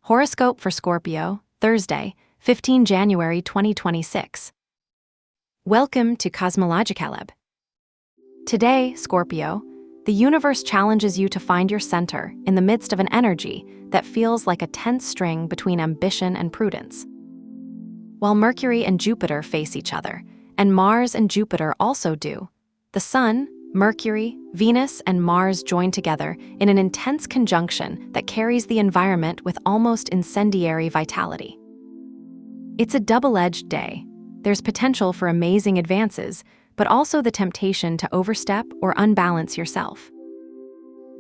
Horoscope for Scorpio, Thursday, 15 January 2026. Welcome to Cosmologicaleb. Today, Scorpio, the universe challenges you to find your center in the midst of an energy that feels like a tense string between ambition and prudence. While Mercury and Jupiter face each other, and Mars and Jupiter also do, the Sun, Mercury, Venus, and Mars join together in an intense conjunction that carries the environment with almost incendiary vitality. It's a double-edged day. There's potential for amazing advances, but also the temptation to overstep or unbalance yourself.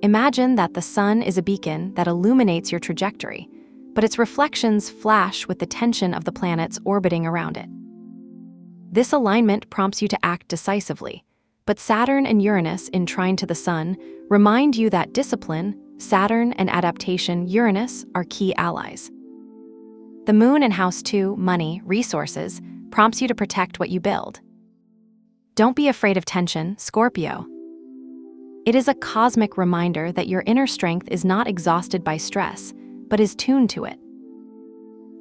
Imagine that the Sun is a beacon that illuminates your trajectory, but its reflections flash with the tension of the planets orbiting around it. This alignment prompts you to act decisively, but Saturn and Uranus trine to the Sun remind you that discipline, Saturn, and adaptation, Uranus, are key allies. The Moon in House 2, money, resources, prompts you to protect what you build. Don't be afraid of tension, Scorpio. It is a cosmic reminder that your inner strength is not exhausted by stress, but is tuned to it.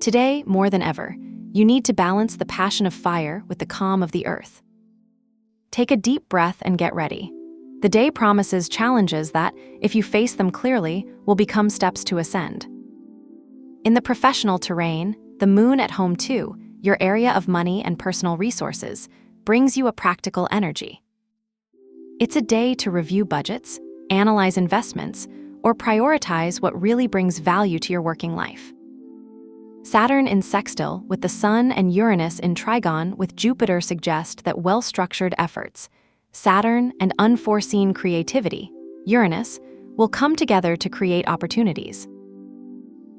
Today, more than ever, you need to balance the passion of fire with the calm of the earth. Take a deep breath and get ready. The day promises challenges that, if you face them clearly, will become steps to ascend. In the professional terrain, the Moon at home 2, your area of money and personal resources, brings you a practical energy. It's a day to review budgets, analyze investments, or prioritize what really brings value to your working life. Saturn in sextile with the Sun and Uranus in trigon with Jupiter suggest that well-structured efforts, Saturn and unforeseen creativity, Uranus, will come together to create opportunities.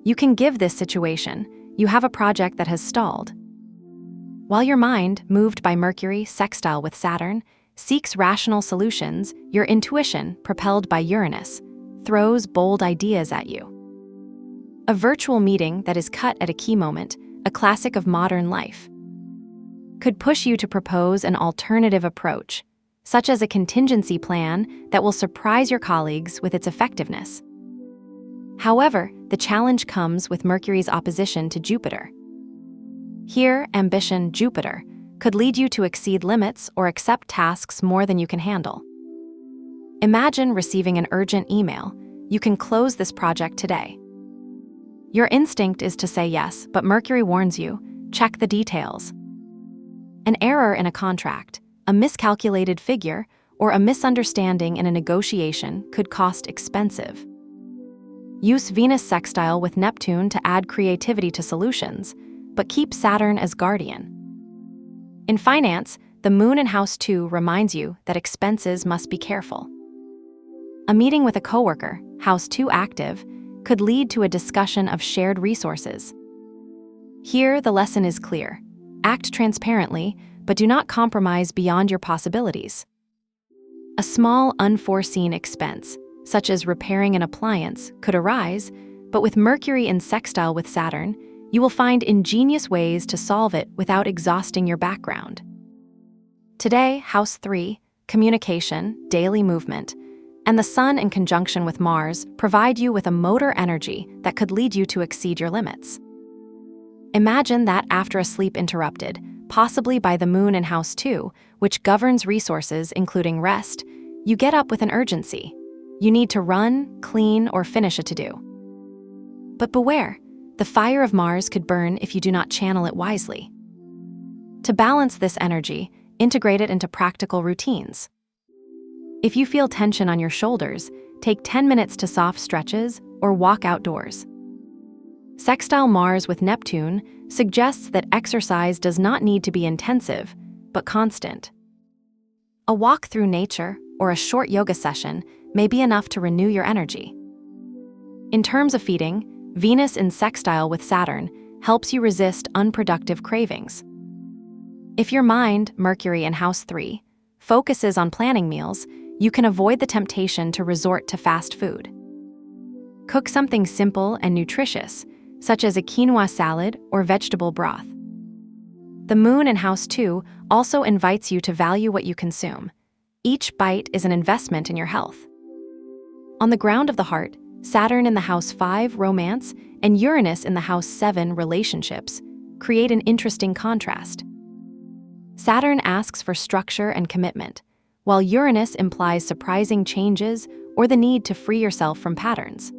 You can give this situation, you have a project that has stalled. While your mind, moved by Mercury sextile with Saturn, seeks rational solutions, your intuition, propelled by Uranus, throws bold ideas at you. A virtual meeting that is cut at a key moment, a classic of modern life, could push you to propose an alternative approach, such as a contingency plan that will surprise your colleagues with its effectiveness. However, the challenge comes with Mercury's opposition to Jupiter. Here, ambition, Jupiter, could lead you to exceed limits or accept tasks more than you can handle. Imagine receiving an urgent email. You can close this project today. Your instinct is to say yes, but Mercury warns you, check the details. An error in a contract, a miscalculated figure, or a misunderstanding in a negotiation could cost expensive. Use Venus sextile with Neptune to add creativity to solutions, but keep Saturn as guardian. In finance, the Moon in House 2 reminds you that expenses must be careful. A meeting with a coworker, House 2 active, could lead to a discussion of shared resources. Here, the lesson is clear. Act transparently, but do not compromise beyond your possibilities. A small, unforeseen expense, such as repairing an appliance, could arise, but with Mercury in sextile with Saturn, you will find ingenious ways to solve it without exhausting your background. Today, House 3, communication, daily movement, and the Sun in conjunction with Mars provide you with a motor energy that could lead you to exceed your limits. Imagine that after a sleep interrupted, possibly by the Moon in House 2, which governs resources including rest, you get up with an urgency. You need to run, clean, or finish a to-do. But beware, the fire of Mars could burn if you do not channel it wisely. To balance this energy, integrate it into practical routines. If you feel tension on your shoulders, take 10 minutes to soft stretches or walk outdoors. Sextile Mars with Neptune suggests that exercise does not need to be intensive, but constant. A walk through nature or a short yoga session may be enough to renew your energy. In terms of feeding, Venus in sextile with Saturn helps you resist unproductive cravings. If your mind, Mercury in House 3, focuses on planning meals, you can avoid the temptation to resort to fast food. Cook something simple and nutritious, such as a quinoa salad or vegetable broth. The Moon in House 2 also invites you to value what you consume. Each bite is an investment in your health. On the ground of the heart, Saturn in the House 5, romance, and Uranus in the house 7, relationships, create an interesting contrast. Saturn asks for structure and commitment, while Uranus implies surprising changes or the need to free yourself from patterns.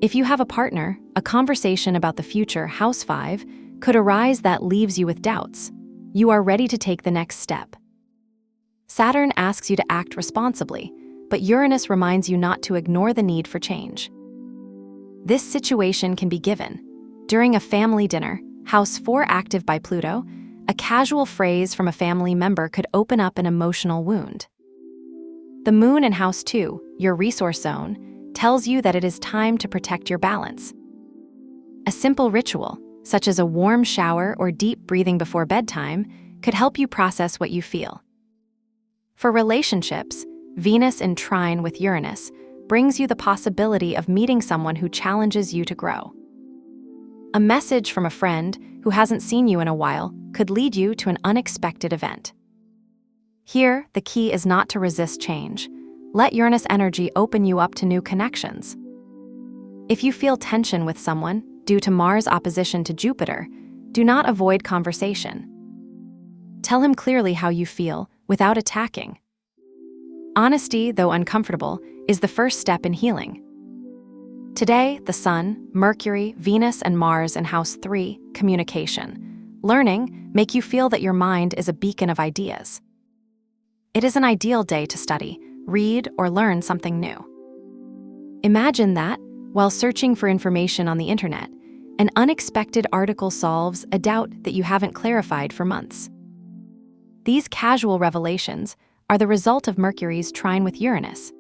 If you have a partner, a conversation about the future, house 5, could arise that leaves you with doubts. You are ready to take the next step. Saturn asks you to act responsibly, but Uranus reminds you not to ignore the need for change. This situation can be given during a family dinner, house 4 active by Pluto. A casual phrase from a family member could open up an emotional wound. The moon in house 2, your resource zone, tells you that it is time to protect your balance. A simple ritual, such as a warm shower or deep breathing before bedtime, could help you process what you feel. For relationships, Venus in trine with Uranus brings you the possibility of meeting someone who challenges you to grow. A message from a friend who hasn't seen you in a while could lead you to an unexpected event. Here, the key is not to resist change. Let Uranus energy open you up to new connections. If you feel tension with someone due to Mars opposition to Jupiter, do not avoid conversation. Tell him clearly how you feel without attacking. Honesty, though uncomfortable, is the first step in healing. Today, the Sun, Mercury, Venus, and Mars in house 3, communication, learning, make you feel that your mind is a beacon of ideas. It is an ideal day to study, read, or learn something new. Imagine that, while searching for information on the internet, an unexpected article solves a doubt that you haven't clarified for months. These casual revelations are the result of Mercury's trine with Uranus.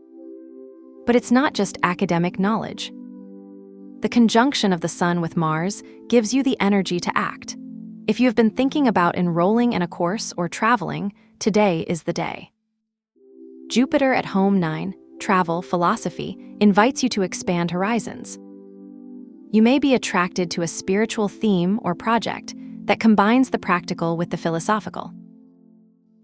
But it's not just academic knowledge. The conjunction of the Sun with Mars gives you the energy to act. If you have been thinking about enrolling in a course or traveling, today is the day. Jupiter at home 9, travel, philosophy, invites you to expand horizons. You may be attracted to a spiritual theme or project that combines the practical with the philosophical.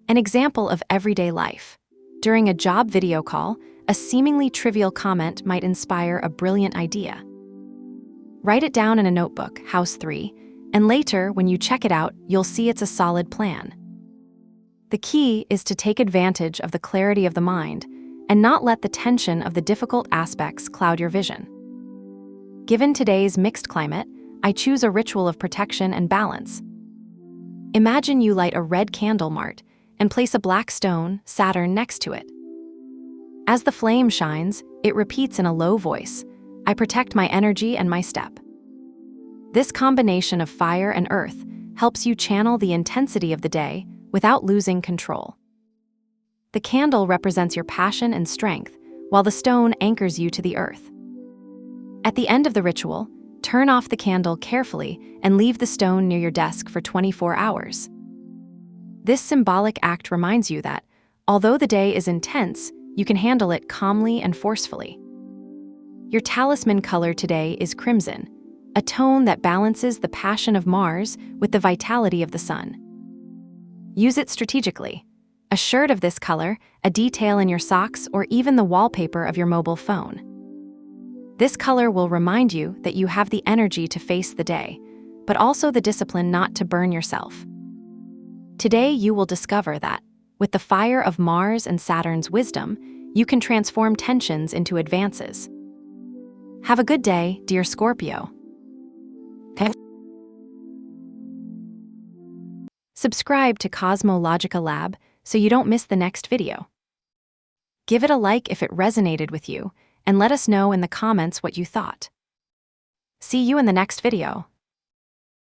An example of everyday life. During a job video call, a seemingly trivial comment might inspire a brilliant idea. Write it down in a notebook, house 3, and later, when you check it out, you'll see it's a solid plan. The key is to take advantage of the clarity of the mind and not let the tension of the difficult aspects cloud your vision. Given today's mixed climate, I choose a ritual of protection and balance. Imagine you light a red candle mart and place a black stone, Saturn, next to it. As the flame shines, it repeats in a low voice, "I protect my energy and my step." This combination of fire and earth helps you channel the intensity of the day without losing control. The candle represents your passion and strength, while the stone anchors you to the earth. At the end of the ritual, turn off the candle carefully and leave the stone near your desk for 24 hours. This symbolic act reminds you that, although the day is intense, you can handle it calmly and forcefully. Your talisman color today is crimson, a tone that balances the passion of Mars with the vitality of the Sun. Use it strategically. A shirt of this color, a detail in your socks, or even the wallpaper of your mobile phone. This color will remind you that you have the energy to face the day, but also the discipline not to burn yourself. Today, you will discover that, with the fire of Mars and Saturn's wisdom, you can transform tensions into advances. Have a good day, dear Scorpio. Subscribe to Cosmological Lab so you don't miss the next video. Give it a like if it resonated with you, and let us know in the comments what you thought. See you in the next video.